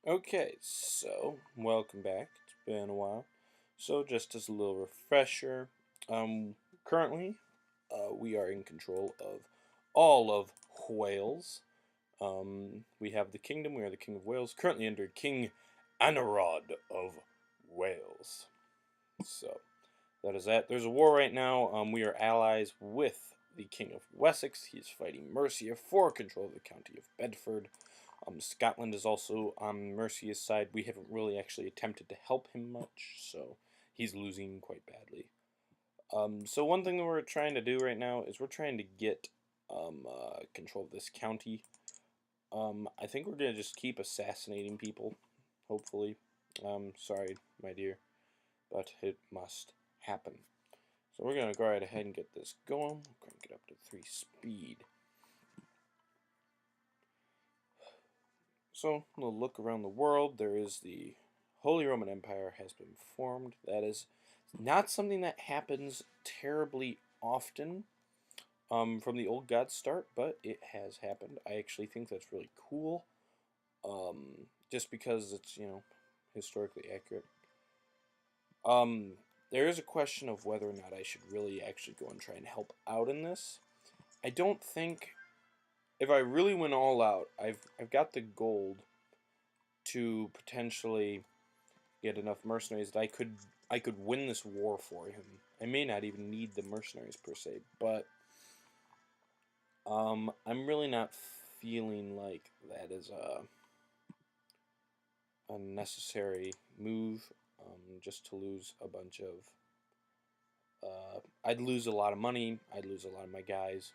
Okay, so welcome back. It's been a while. So just as a little refresher, currently, we are in control of all of Wales. We have the kingdom. We are the king of Wales, currently under King Anarod of Wales. So that is that. There's a war right now. We are allies with the king of Wessex. He is fighting Mercia for control of the county of Bedford. Scotland is also on Mercia's side. We haven't really actually attempted to help him much, so he's losing quite badly. So one thing that we're trying to do right now is we're trying to get control of this county. I think we're going to just keep assassinating people, hopefully. Sorry, my dear, but it must happen. So we're going to go right ahead and get this going. Crank it up to 3 speed. So, a little look around the world. There is the Holy Roman Empire has been formed. That is not something that happens terribly often from the old gods start, but it has happened. I actually think that's really cool, just because it's, historically accurate. There is a question of whether or not I should really actually go and try and help out in this. I don't think if I really went all out, I've got the gold to potentially get enough mercenaries that I could win this war for him. I may not even need the mercenaries per se, but I'm really not feeling like that is a necessary move. Just to lose a bunch of I'd lose a lot of money. I'd lose a lot of my guys.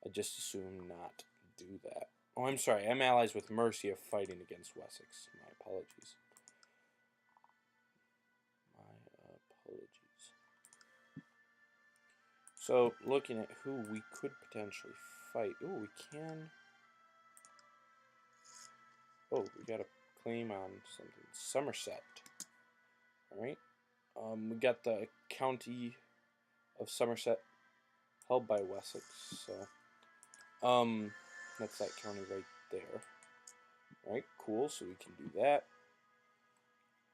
I'd just assume not do that. Oh, I'm sorry. I'm allies with Mercia fighting against Wessex. My apologies. My apologies. So, looking at who we could potentially fight. Oh, we can. Oh, we got a claim on something. Somerset. Alright. We got the county of Somerset held by Wessex. So, that's that county right there. Alright, cool. So we can do that.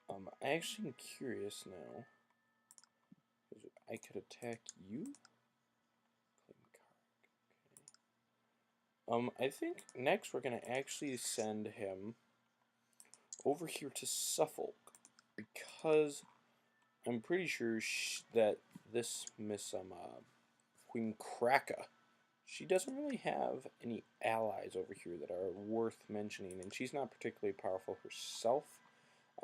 I actually am curious now. I could attack you. I think next we're gonna actually send him over here to Suffolk because I'm pretty sure that this Miss Queen Kraka, she doesn't really have any allies over here that are worth mentioning, and she's not particularly powerful herself.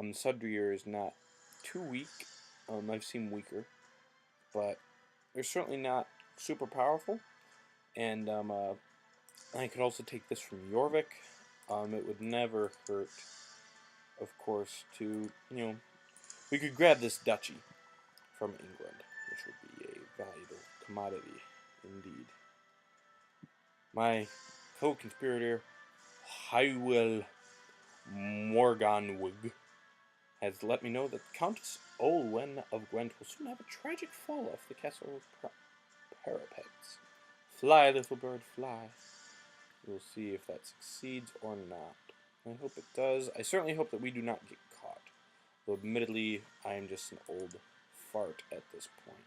Sudrier is not too weak. I've seen weaker, but they're certainly not super powerful. And I could also take this from Jorvik. It would never hurt, of course, to, we could grab this duchy from England, which would be a valuable commodity indeed. My co-conspirator, Hywel Morganwg, has let me know that Countess Olwen of Gwent will soon have a tragic fall off the castle parapets. Fly, little bird, fly. We'll see if that succeeds or not. I hope it does. I certainly hope that we do not get caught. Though admittedly, I am just an old fart at this point.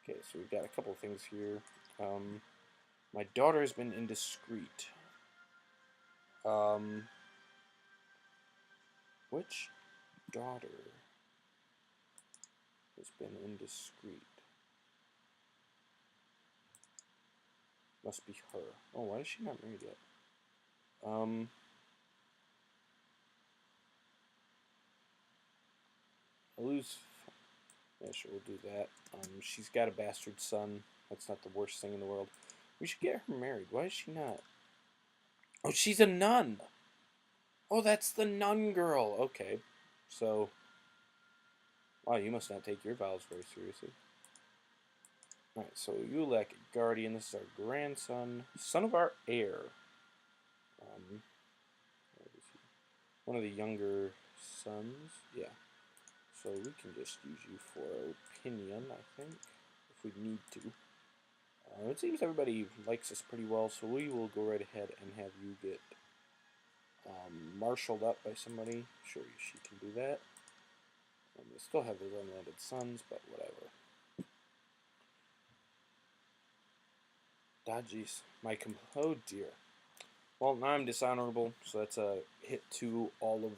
Okay, so we've got a couple of things here. My daughter has been indiscreet. Which daughter has been indiscreet? Must be her. Oh, why is she not married yet? I lose. Yeah, sure, we'll do that. She's got a bastard son. That's not the worst thing in the world. We should get her married. Why is she not? Oh, she's a nun! Oh, that's the nun girl! Okay. So. Wow, you must not take your vows very seriously. Alright, so Ulek, guardian. This is our grandson. Son of our heir. Where is he? One of the younger sons. Yeah. So we can just use you for opinion, I think, if we need to. It seems everybody likes us pretty well, so we will go right ahead and have you get marshaled up by somebody. Show you she can do that. They still have those unlanded sons, but whatever. Dodgies. Oh dear. Well, now I'm dishonorable, so that's a hit to all of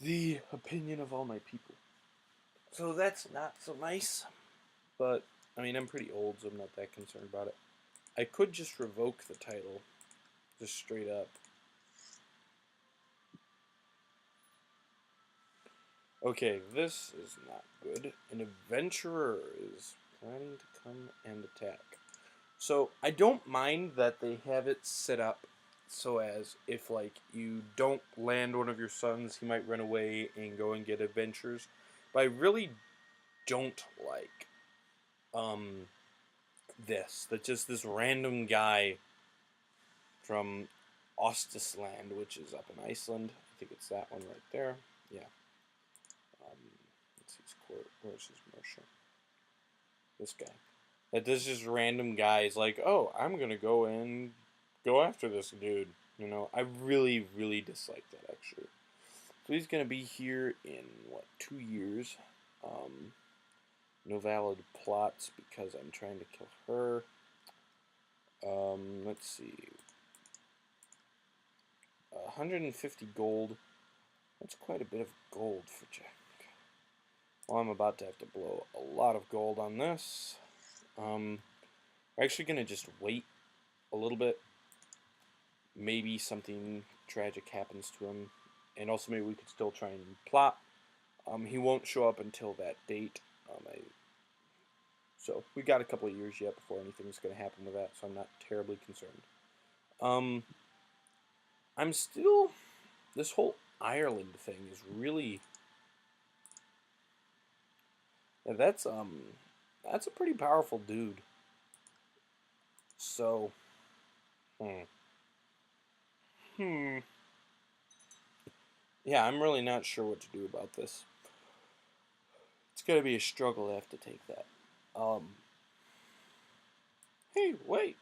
the opinion of all my people. So that's not so nice, but I mean, I'm pretty old, so I'm not that concerned about it. I could just revoke the title, just straight up. Okay, this is not good. An adventurer is planning to come and attack. So I don't mind that they have it set up so as if like you don't land one of your sons, he might run away and go and get adventures. But I really don't like this. That just this random guy from Ostisland, which is up in Iceland. I think it's that one right there. Yeah. Let's see his court. Where's his marshal? This guy. That this just random guys like, oh, I'm gonna go and go after this dude. You know, I really, really dislike that actually. So he's gonna be here in what, 2 years? No valid plots because I'm trying to kill her. Let's see. 150 gold. That's quite a bit of gold for Jack. Well, I'm about to have to blow a lot of gold on this. We're actually going to just wait a little bit. Maybe something tragic happens to him. And also maybe we could still try and plot. He won't show up until that date. So we got a couple of years yet before anything's going to happen with that, so I'm not terribly concerned. I'm still... This whole Ireland thing is really... Yeah, that's a pretty powerful dude. So... Yeah, I'm really not sure what to do about this. It's gonna be a struggle to have to take that. Hey, wait!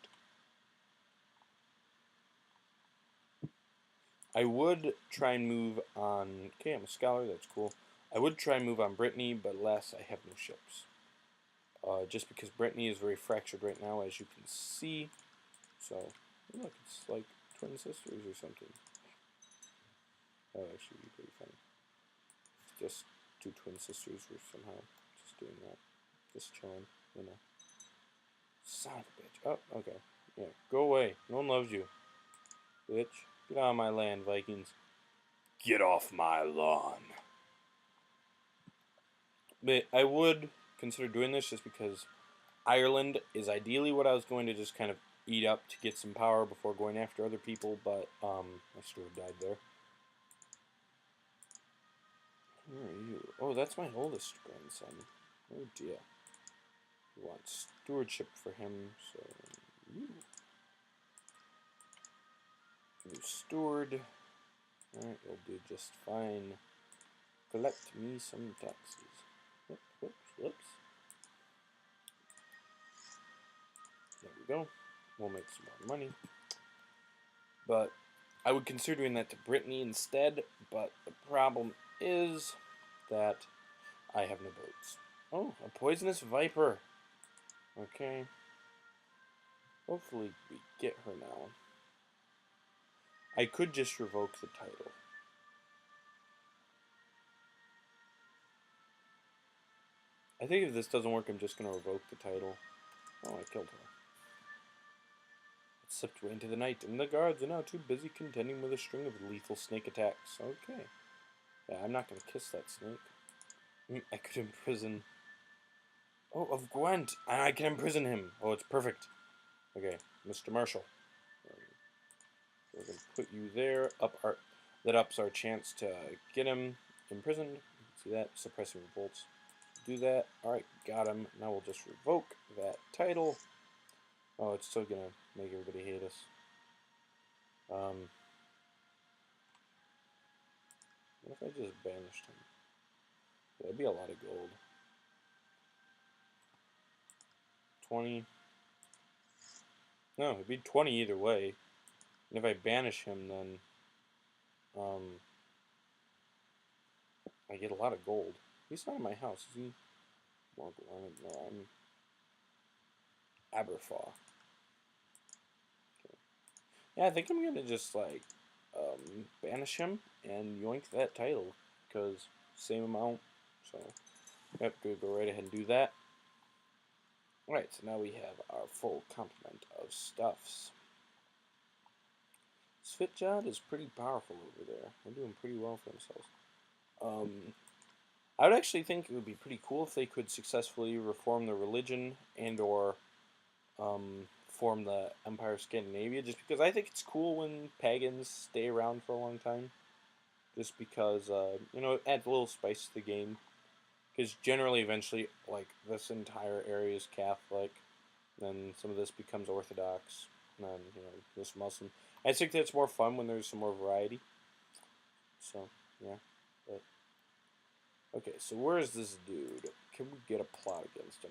I would try and move on... Okay, I'm a scholar, that's cool. I would try and move on Brittany, but alas, I have no ships. Just because Brittany is very fractured right now, as you can see. So, look, it's like twin sisters or something. That would actually be pretty funny. It's just two twin sisters were somehow just doing that. Just chilling, you know. Son of a bitch. Oh, okay. Yeah, go away. No one loves you. Bitch. Get on my land, Vikings. Get off my lawn. But I would consider doing this just because Ireland is ideally what I was going to just kind of eat up to get some power before going after other people, but my steward died there. Who are you? Oh, that's my oldest grandson. Oh dear. We want stewardship for him, so you steward. Alright, you'll do just fine. Collect me some taxes. Whoops. There we go. We'll make some more money. But I would consider doing that to Brittany instead, but the problem is that I have no boats. Oh, a poisonous viper. Okay. Hopefully we get her now. I could just revoke the title. I think if this doesn't work, I'm just going to revoke the title. Oh, I killed her. It slipped away into the night, and the guards are now too busy contending with a string of lethal snake attacks. Okay. Yeah, I'm not going to kiss that snake. I could imprison... Oh, of Gwent! I can imprison him! Oh, it's perfect. Okay, Mr. Marshall. We're going to put you there. That ups our chance to get him imprisoned. See that? Suppressing revolts. Do that. Alright, got him. Now we'll just revoke that title. Oh, it's still going to make everybody hate us. What if I just banished him? That'd be a lot of gold. 20. No, it'd be 20 either way. And if I banish him, then um, I get a lot of gold. He's not in my house, is he? No, I'm Aberfaw. Okay. Yeah, I think I'm gonna just like banish him and yoink that title because same amount. So yep, go right ahead and do that. Alright, so now we have our full complement of stuffs. Svitjod is pretty powerful over there. They're doing pretty well for themselves. I would actually think it would be pretty cool if they could successfully reform the religion and or form the Empire of Scandinavia, just because I think it's cool when pagans stay around for a long time. Just because, it adds a little spice to the game. Because generally, eventually, like, this entire area is Catholic, then some of this becomes Orthodox, and then, this Muslim. I think that's more fun when there's some more variety. So, yeah. But, okay, so where is this dude? Can we get a plot against him?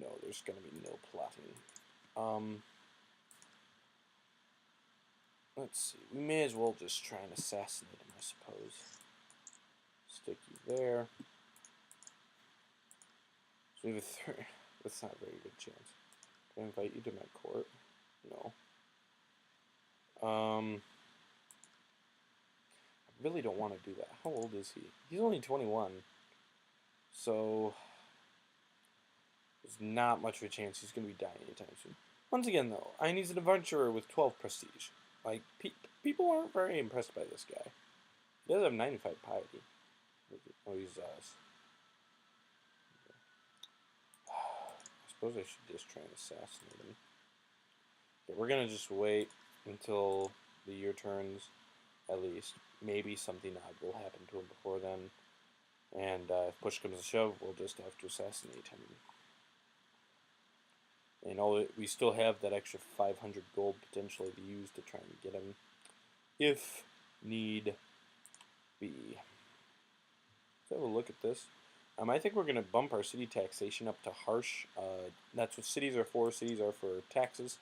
No, there's gonna be no plotting. Let's see. We may as well just try and assassinate him, I suppose. Stick you there. So we have a third. That's not a very good chance. Can I invite you to my court? No. I really don't want to do that. How old is he? He's only 21. So there's not much of a chance he's going to be dying anytime soon. Once again, though, he's an adventurer with 12 prestige. Like, people aren't very impressed by this guy. He does have 95 piety. Oh, he's I suppose I should just try and assassinate him. Okay, we're gonna just wait until the year turns, at least. Maybe something odd will happen to him before then. And if push comes to shove, we'll just have to assassinate him. And we still have that extra 500 gold potentially to use to try and get him, if need be. Let's have a look at this. I think we're going to bump our city taxation up to harsh. That's what cities are for. Cities are for taxes.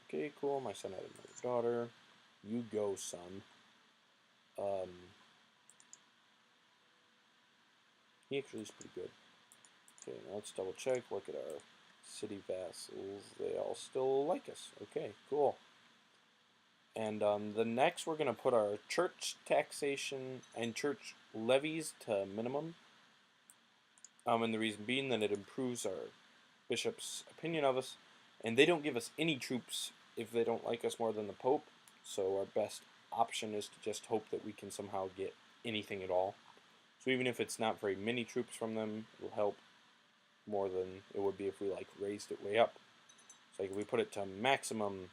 Okay, cool. My son had another daughter. You go, son. He actually is pretty good. Okay, now let's double check. Look at our city vassals. They all still like us. Okay, cool. And the next, we're going to put our church taxation and church levies to minimum. And the reason being that it improves our bishop's opinion of us. And they don't give us any troops if they don't like us more than the Pope. So our best option is to just hope that we can somehow get anything at all. So even if it's not very many troops from them, it'll help more than it would be if we like raised it way up. So like if we put it to maximum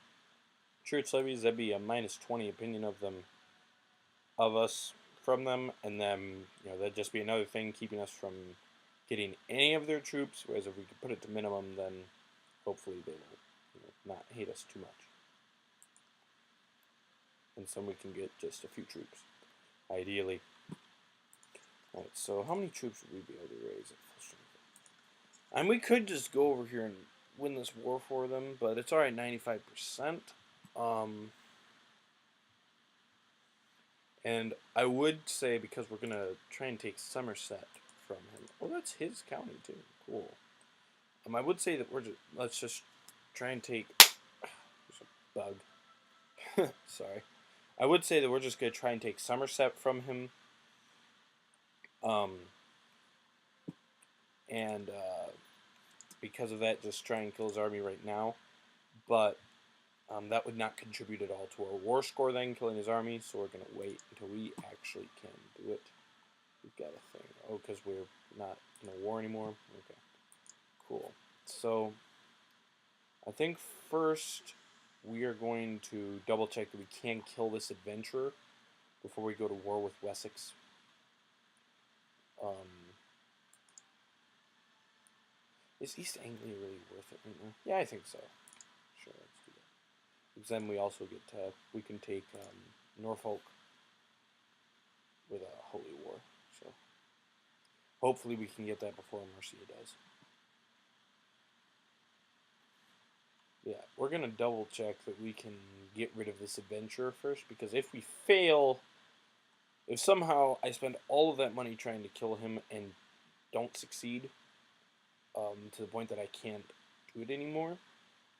church levies, that'd be a -20 opinion of us from them, and then that'd just be another thing keeping us from getting any of their troops. Whereas if we could put it to minimum, then hopefully they will not hate us too much, and so we can get just a few troops, ideally. Alright, so how many troops would we be able to raise at full strength? And we could just go over here and win this war for them, but it's alright, 95%. And I would say, because we're going to try and take Somerset from him. Oh, that's his county, too. Cool. I would say that let's just try and take... There's a bug. Sorry. I would say that we're just going to try and take Somerset from him. And because of that, just try and kill his army right now. But that would not contribute at all to our war score then, killing his army, so we're going to wait until we actually can do it. We've got a thing. Oh, because we're not in a war anymore? Okay. Cool. So, I think first we are going to double check that we can kill this adventurer before we go to war with Wessex. Is East Anglia really worth it right now? Yeah, I think so. Sure, let's do that. Because then we also get to, we can take Norfolk with a holy war. So hopefully we can get that before Mercia does. Yeah, we're gonna double check that we can get rid of this adventurer first, because if we fail, if somehow I spend all of that money trying to kill him and don't succeed, to the point that I can't do it anymore,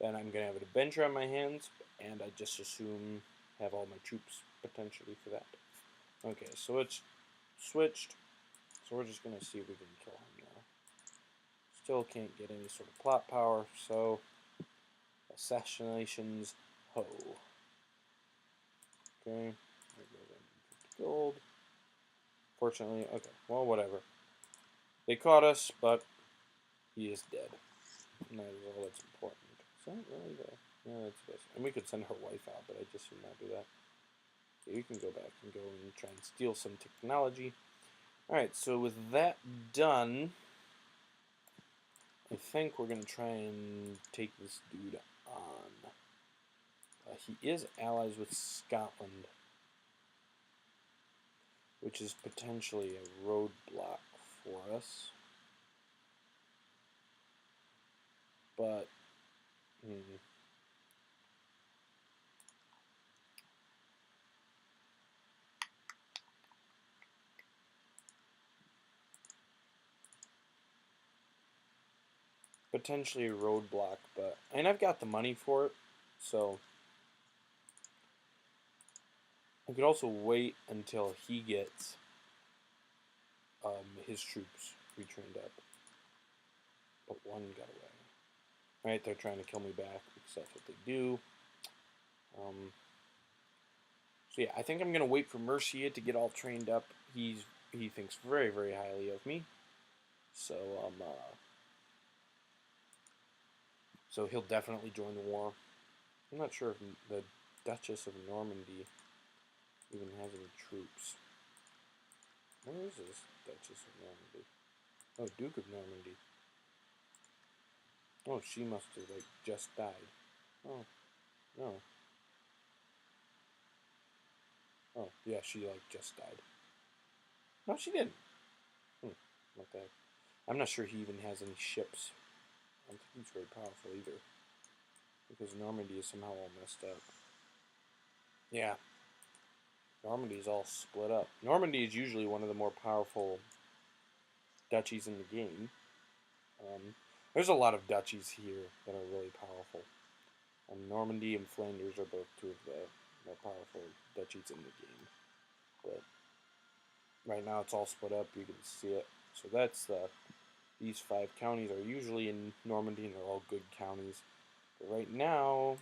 then I'm gonna have an adventure on my hands, and I just assume have all my troops potentially for that. Okay, so it's switched. So we're just gonna see if we can kill him now. Still can't get any sort of plot power, so assassinations, ho. Okay, gold. Fortunately, okay, well, whatever. They caught us, but he is dead. And that is all that's important. Is that really the... Yeah, that's this. And we could send her wife out, but I just would not do that. Okay, you can go back and go and try and steal some technology. Alright, so with that done, I think we're going to try and take this dude on. He is allies with Scotland, which is potentially a roadblock for us. But, potentially a roadblock, but... And I've got the money for it, so... I could also wait until he gets his troops retrained up. But one got away. Right, they're trying to kill me back because that's what they do. So yeah, I think I'm gonna wait for Mercia to get all trained up. He thinks very, very highly of me. So so he'll definitely join the war. I'm not sure if the Duchess of Normandy even has any troops. Where is this Duchess of Normandy? Oh, Duke of Normandy. Oh, she must have, like, just died. Oh, no. Oh, yeah, she, like, just died. No, she didn't. Not that. I'm not sure he even has any ships. I don't think he's very powerful either. Because Normandy is somehow all messed up. Yeah. Normandy is all split up. Normandy is usually one of the more powerful duchies in the game. There's a lot of duchies here that are really powerful. Normandy and Flanders are both two of the more powerful duchies in the game. But right now it's all split up. You can see it. So that's these 5 counties are usually in Normandy, and they're all good counties. But right now,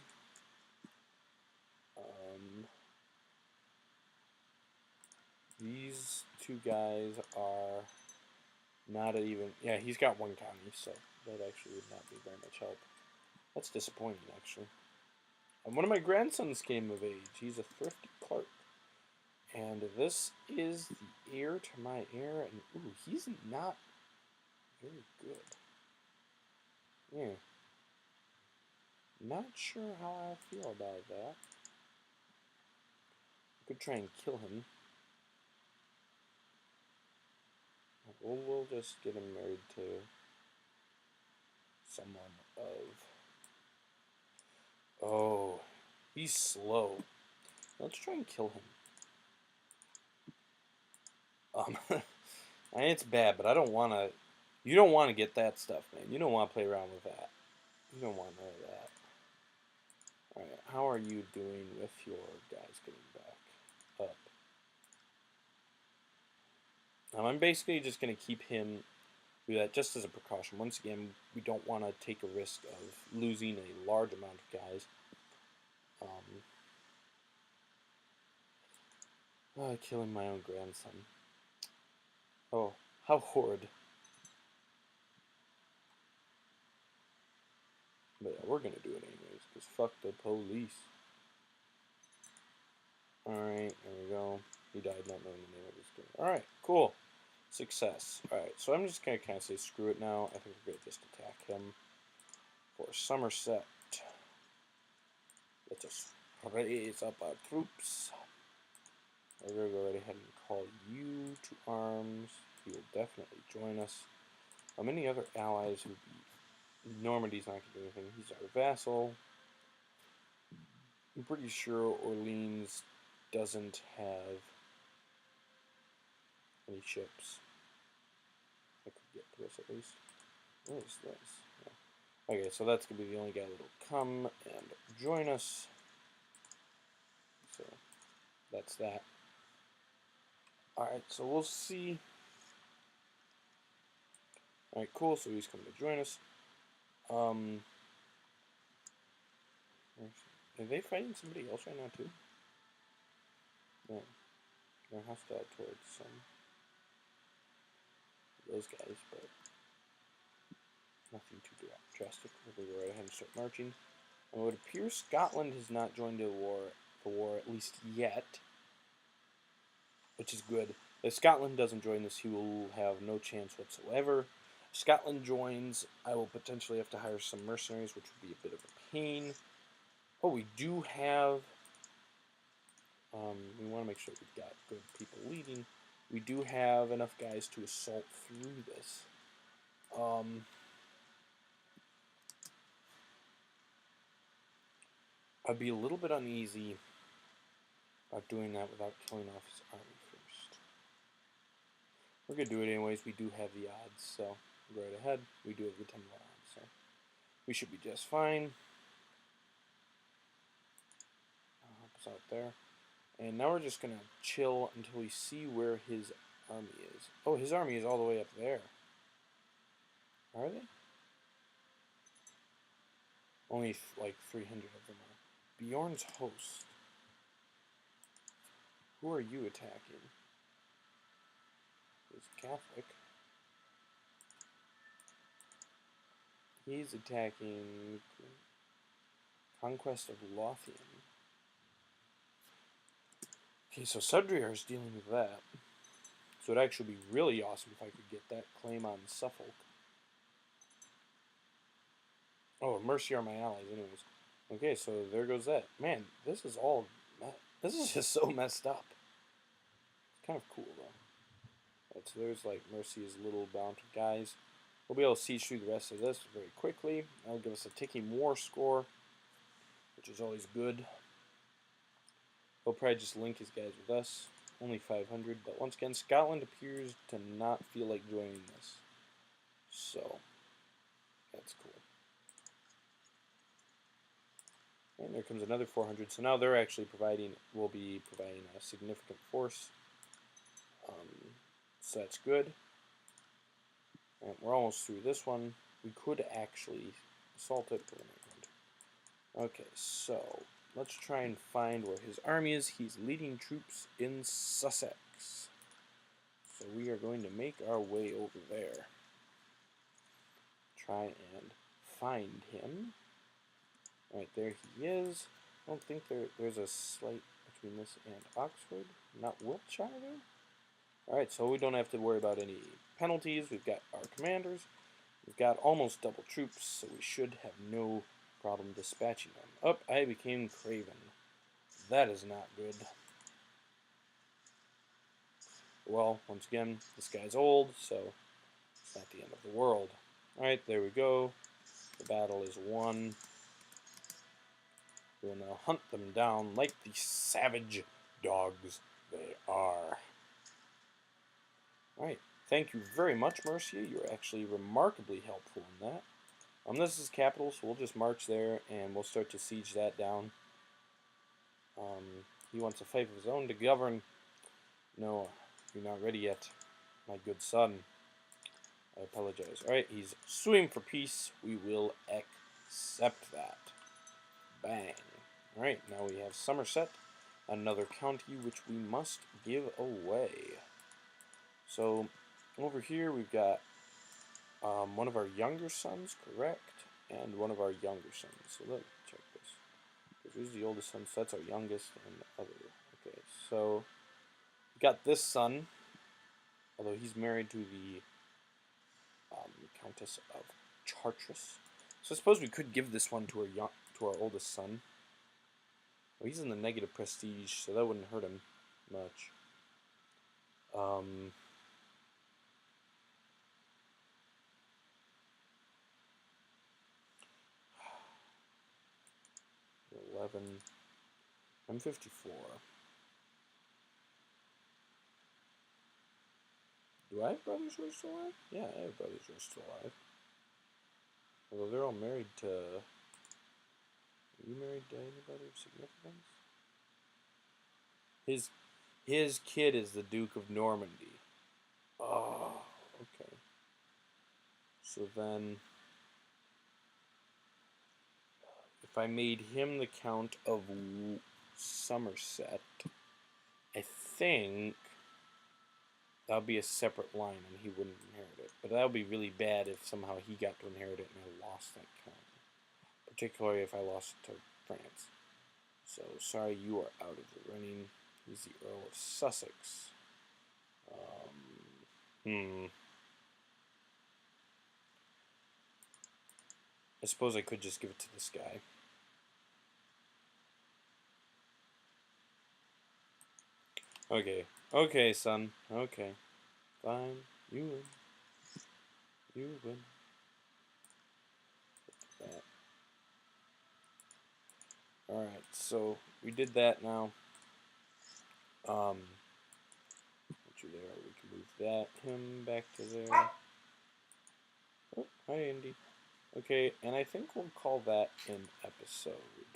these 2 guys are not even... Yeah, he's got 1 county, so that actually would not be very much help. That's disappointing, actually. And one of my grandsons came of age. He's a thrifty clerk. And this is the heir to my heir, and ooh, he's not very good. Yeah. Not sure how I feel about that. I could try and kill him. We'll just get him married to someone of... Oh, he's slow. Let's try and kill him. And it's bad, but I don't want to... You don't want to get that stuff, man. You don't want to play around with that. You don't want none of that. Alright, how are you doing with your guys getting back up? I'm basically just going to keep him do that just as a precaution. Once again, we don't want to take a risk of losing a large amount of guys. Killing my own grandson. Oh, how horrid. But yeah, we're going to do it anyways, because fuck the police. Alright, there we go. He died not knowing the name of his game. Alright, cool. Success. Alright, so I'm just going to kind of say screw it now. I think we're going to just attack him for Somerset. Let's just raise up our troops. We're going to go right ahead and call you to arms. He will definitely join us. Any other allies who be... Normandy's not going to do anything. He's our vassal. I'm pretty sure Orleans doesn't have any ships that could get to us at least. What is this? Yeah. Okay, so that's going to be the only guy that'll come and join us. So that's that. Alright, so we'll see. Alright, cool, so he's coming to join us. Are they fighting somebody else right now, too? No. They're hostile towards some of those guys, but nothing too drastic. We'll go right ahead and start marching. And it would appear Scotland has not joined the war at least yet, which is good. If Scotland doesn't join this, he will have no chance whatsoever. If Scotland joins, I will potentially have to hire some mercenaries, which would be a bit of a pain. Oh, we do have... we want to make sure we've got good people leading. We do have enough guys to assault through this. I'd be a little bit uneasy about doing that without killing off his army first. We're going to do it anyways. We do have the odds, so go right ahead. We do have the 10 odds, so we should be just fine. I'll help us out there. And now we're just going to chill until we see where his army is. Oh, his army is all the way up there. Are they? Only like 300 of them are. Bjorn's host. Who are you attacking? He's Catholic. He's attacking Conquest of Lothian. Okay, so Sudriar is dealing with that. So it'd actually be really awesome if I could get that claim on Suffolk. Oh, mercy are my allies, anyways. Okay, so there goes that. Man, this is all... This is just so messed up. It's kind of cool, though. Right, so there's, like, Mercy's little bounty guys. We'll be able to siege through the rest of this very quickly. That'll give us a ticking war score, which is always good. He'll probably just link his guys with us. Only 500, but once again, Scotland appears to not feel like joining this. So, that's cool. And there comes another 400. So now they're actually will be providing a significant force. So that's good. And we're almost through this one. We could actually assault it, but we're not going to. Okay, so let's try and find where his army is. He's leading troops in Sussex. So we are going to make our way over there. Try and find him. Right, there he is. I don't think there's a slight between this and Oxford. Not Wiltshire, though? Alright, so we don't have to worry about any penalties. We've got our commanders. We've got almost double troops, so we should have no problem dispatching them. Oh, I became Craven. That is not good. Well, once again, this guy's old, so it's not the end of the world. Alright, there we go. The battle is won. We will now hunt them down like the savage dogs they are. Alright, thank you very much, Mercia. You're actually remarkably helpful in that. This is capital, so we'll just march there, and we'll start to siege that down. He wants a fief of his own to govern. No, you're not ready yet, my good son. I apologize. Alright, he's suing for peace. We will accept that. Bang. Alright, now we have Somerset, another county which we must give away. So, over here we've got one of our younger sons, correct? And one of our younger sons. So let's check this. Because who's the oldest son? So that's our youngest and the other. Okay, so we got this son, although he's married to the Countess of Chartres. So I suppose we could give this one to our oldest son. Well, he's in the negative prestige, so that wouldn't hurt him much. 11. I'm 54. Do I have brothers who are still alive? Yeah, I have brothers who are still alive. Although they're all married to... Are you married to anybody of significance? His kid is the Duke of Normandy. Oh, okay. So then... If I made him the Count of Somerset, I think that would be a separate line and he wouldn't inherit it. But that would be really bad if somehow he got to inherit it and I lost that count. Particularly if I lost it to France. So, sorry, you are out of the running. He's the Earl of Sussex. I suppose I could just give it to this guy. Okay. Okay, son. Okay. Fine. You win. You win. That. Alright, so we did that now. Put you there. We can move that him back to there. Oh, hi Andy. Okay, and I think we'll call that an episode.